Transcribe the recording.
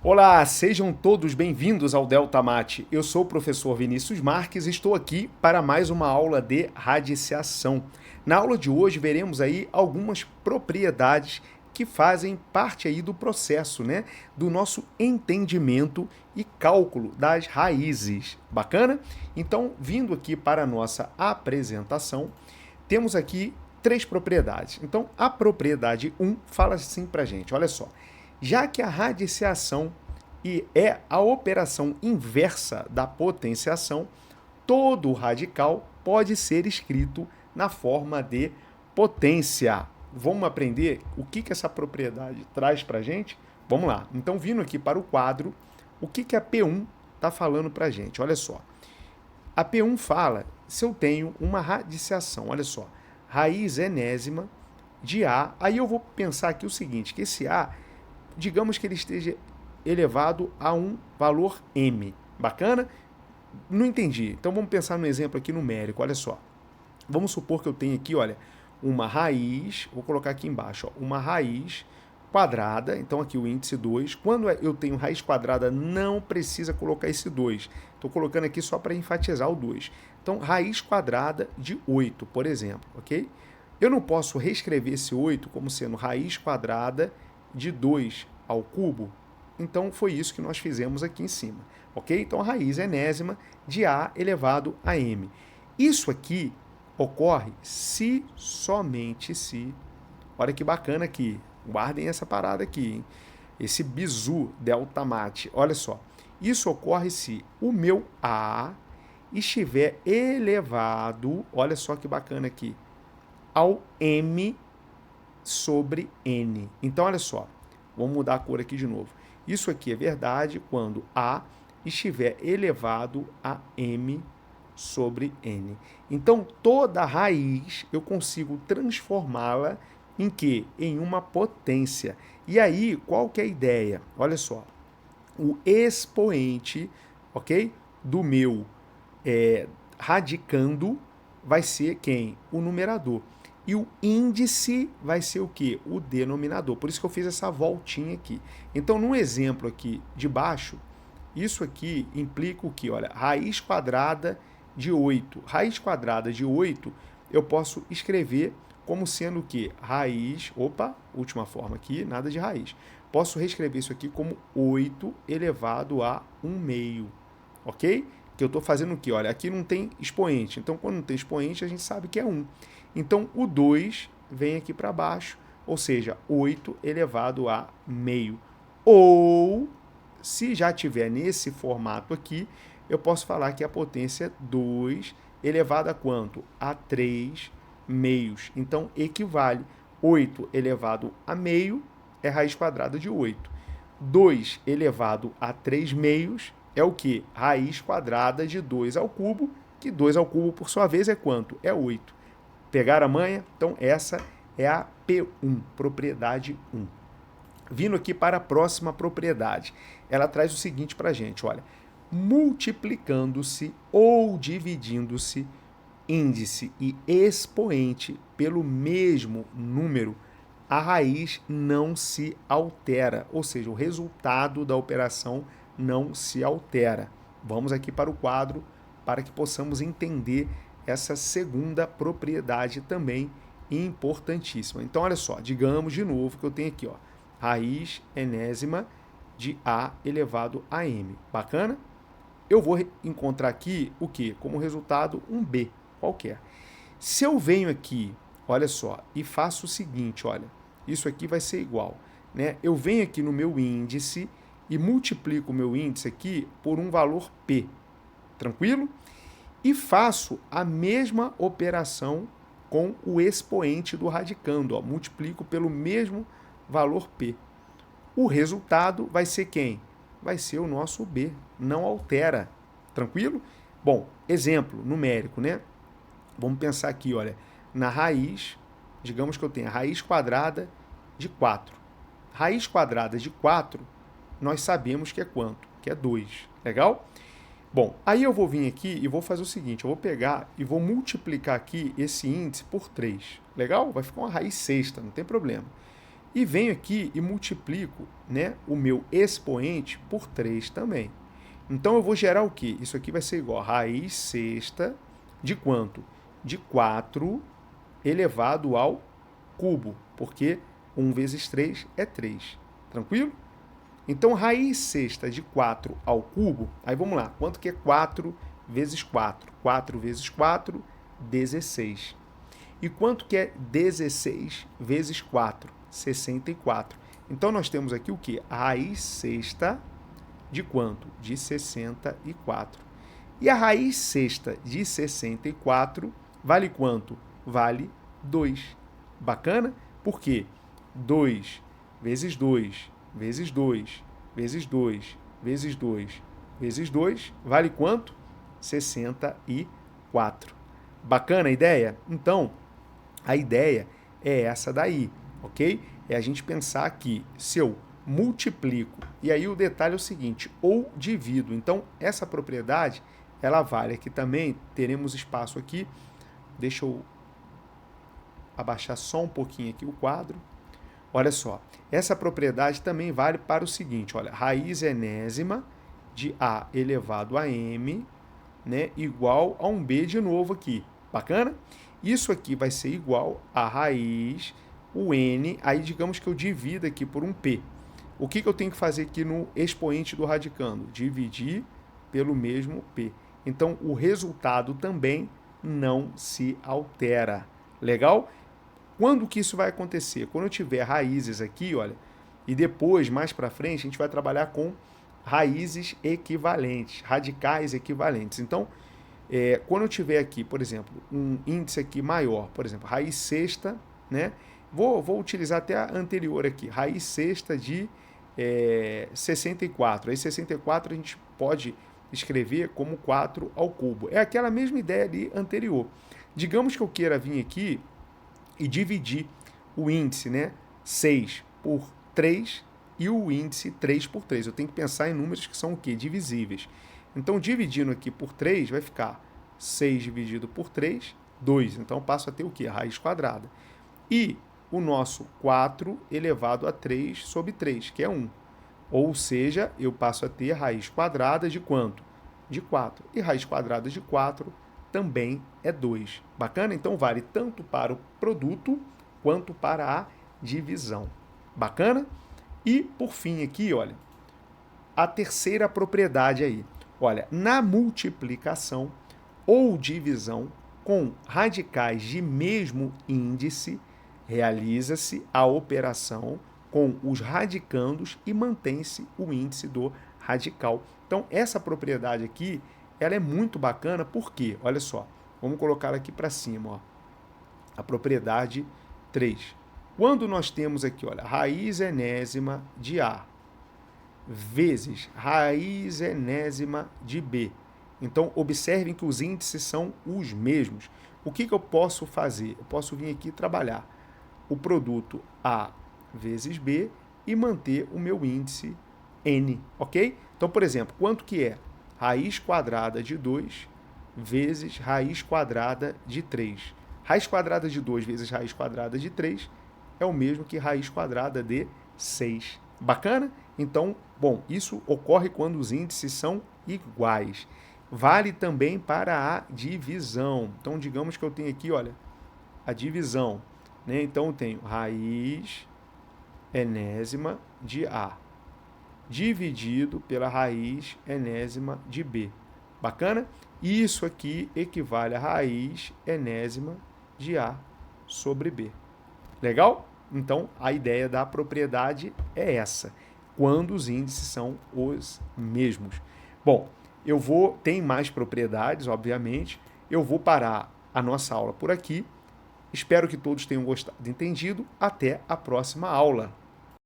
Olá, sejam todos bem-vindos ao Delta Mate. Eu sou o professor Vinícius Marques e estou aqui para mais uma aula de radiciação. Na aula de hoje veremos aí algumas propriedades que fazem parte aí do processo, né, do nosso entendimento e cálculo das raízes. Bacana? Então, vindo aqui para a nossa apresentação, temos aqui três propriedades. Então, a propriedade 1 fala assim para a gente, olha só. Já que a radiciação é a operação inversa da potenciação, todo radical pode ser escrito na forma de potência. Vamos aprender o que essa propriedade traz para a gente? Vamos lá. Então, vindo aqui para o quadro, o que a P1 está falando para a gente? Olha só. A P1 fala se eu tenho uma radiciação, olha só, raiz enésima de A. Aí eu vou pensar aqui o seguinte, que esse A, digamos que ele esteja elevado a um valor m. Bacana? Não entendi. Então vamos pensar no exemplo aqui numérico, olha só. Vamos supor que eu tenho aqui, olha, uma raiz, vou colocar aqui embaixo, ó, uma raiz quadrada, então aqui o índice 2. Quando eu tenho raiz quadrada, não precisa colocar esse 2. Estou colocando aqui só para enfatizar o 2. Então, raiz quadrada de 8, por exemplo, ok? Eu não posso reescrever esse 8 como sendo raiz quadrada de 2 ao cubo? Então, foi isso que nós fizemos aqui em cima, ok? Então, a raiz enésima de A elevado a M. Isso aqui ocorre se, somente se, olha que bacana aqui, guardem essa parada aqui, hein? Esse bizu delta mate, olha só. Isso ocorre se o meu A estiver elevado, olha só que bacana aqui, ao M sobre N. Então, olha só, vamos mudar a cor aqui de novo. Isso aqui é verdade quando A estiver elevado a M sobre N. Então, toda raiz eu consigo transformá-la em quê? Em uma potência. E aí, qual que é a ideia? Olha só, o expoente, ok? Do meu radicando vai ser quem? O numerador. E o índice vai ser o quê? O denominador. Por isso que eu fiz essa voltinha aqui. Então, no exemplo aqui de baixo, isso aqui implica o quê? Olha, raiz quadrada de 8. Raiz quadrada de 8, eu posso escrever como sendo o quê? Raiz, opa, última forma aqui, nada de raiz. Posso reescrever isso aqui como 8 elevado a 1 meio, ok? Que eu estou fazendo o quê? Olha, aqui não tem expoente. Então, quando não tem expoente, a gente sabe que é 1. Então, o 2 vem aqui para baixo, ou seja, 8 elevado a meio. Ou, se já tiver nesse formato aqui, eu posso falar que a potência é 2 elevado a quanto? A 3 meios. Então, equivale 8 elevado a meio é raiz quadrada de 8. 2 elevado a 3 meios é o que? Raiz quadrada de 2 ao cubo, que 2 ao cubo, por sua vez, é quanto? É 8. Pegaram a manha? Então, essa é a P1, propriedade 1. Vindo aqui para a próxima propriedade, ela traz o seguinte para a gente, olha, multiplicando-se ou dividindo-se índice e expoente pelo mesmo número, a raiz não se altera, ou seja, o resultado da operação não se altera. Vamos aqui para o quadro para que possamos entender essa segunda propriedade também importantíssima. Então, olha só, digamos de novo que eu tenho aqui, ó, raiz enésima de A elevado a M. Bacana? Eu vou encontrar aqui o quê? Como resultado, um B qualquer. Se eu venho aqui, olha só, e faço o seguinte, olha, isso aqui vai ser igual, né? Eu venho aqui no meu índice e multiplico o meu índice aqui por um valor P, tranquilo? E faço a mesma operação com o expoente do radicando, ó, multiplico pelo mesmo valor P. O resultado vai ser quem? Vai ser o nosso B, não altera, tranquilo? Bom, exemplo numérico, né? Vamos pensar aqui, olha, na raiz, digamos que eu tenha raiz quadrada de 4. Raiz quadrada de 4, nós sabemos que é quanto? Que é 2, legal? Bom, aí eu vou vir aqui e vou fazer o seguinte, eu vou pegar e vou multiplicar aqui esse índice por 3, legal? Vai ficar uma raiz sexta, não tem problema. E venho aqui e multiplico, né, o meu expoente por 3 também. Então, eu vou gerar o quê? Isso aqui vai ser igual a raiz sexta de quanto? De 4 elevado ao cubo, porque 1 vezes 3 é 3. Tranquilo? Então, raiz sexta de 4 ao cubo, aí vamos lá, quanto que é 4 vezes 4? 4 vezes 4, 16. E quanto que é 16 vezes 4? 64. Então, nós temos aqui o quê? A raiz sexta de quanto? De 64. E a raiz sexta de 64 vale quanto? Vale 2. Bacana? Por quê? 2 vezes 2 vezes 2 vezes 2 vezes 2 vezes 2 vale quanto? 64. Bacana a ideia? Então, a ideia é essa daí, ok? É a gente pensar aqui, se eu multiplico, e aí o detalhe é o seguinte, ou divido. Então, essa propriedade, ela vale aqui também, teremos espaço aqui, deixa eu abaixar só um pouquinho aqui o quadro. Olha só, essa propriedade também vale para o seguinte, olha, raiz enésima de A elevado a M, né, igual a um B de novo aqui. Bacana? Isso aqui vai ser igual a raiz, o N, aí digamos que eu divido aqui por um P. O que eu tenho que fazer aqui no expoente do radicando? Dividir pelo mesmo P. Então, o resultado também não se altera. Legal? Quando que isso vai acontecer? Quando eu tiver raízes aqui, olha, e depois, mais para frente, a gente vai trabalhar com raízes equivalentes, radicais equivalentes. Então, quando eu tiver aqui, por exemplo, um índice aqui maior, por exemplo, raiz sexta, né? Vou utilizar até a anterior aqui, raiz sexta de 64. Aí 64 a gente pode escrever como 4 ao cubo. É aquela mesma ideia ali anterior. Digamos que eu queira vir aqui e dividir o índice, né, 6 por 3 e o índice 3 por 3. Eu tenho que pensar em números que são o quê? Divisíveis. Então, dividindo aqui por 3, vai ficar 6 dividido por 3, 2. Então, eu passo a ter o quê? A raiz quadrada. E o nosso 4 elevado a 3 sobre 3, que é 1. Ou seja, eu passo a ter raiz quadrada de quanto? De 4. E raiz quadrada de 4 também é 2. Bacana? Então, vale tanto para o produto quanto para a divisão. Bacana? E, por fim, aqui, olha, a terceira propriedade aí. Olha, na multiplicação ou divisão com radicais de mesmo índice, realiza-se a operação com os radicandos e mantém-se o índice do radical. Então, essa propriedade aqui, ela é muito bacana, porque, olha só, vamos colocar aqui para cima, ó, a propriedade 3. Quando nós temos aqui, olha, raiz enésima de A vezes raiz enésima de B. Então, observem que os índices são os mesmos. O que eu posso fazer? Eu posso vir aqui trabalhar o produto A vezes B e manter o meu índice N, ok? Então, por exemplo, quanto que é? Raiz quadrada de 2 vezes raiz quadrada de 3. Raiz quadrada de 2 vezes raiz quadrada de 3 é o mesmo que raiz quadrada de 6. Bacana? Então, bom, isso ocorre quando os índices são iguais. Vale também para a divisão. Então, digamos que eu tenho aqui, olha, a divisão, né? Então, eu tenho raiz enésima de A dividido pela raiz enésima de B. Bacana? Isso aqui equivale a raiz enésima de A sobre B. Legal? Então, a ideia da propriedade é essa, quando os índices são os mesmos. Bom, tem mais propriedades, obviamente, eu vou parar a nossa aula por aqui. Espero que todos tenham gostado e entendido. Até a próxima aula.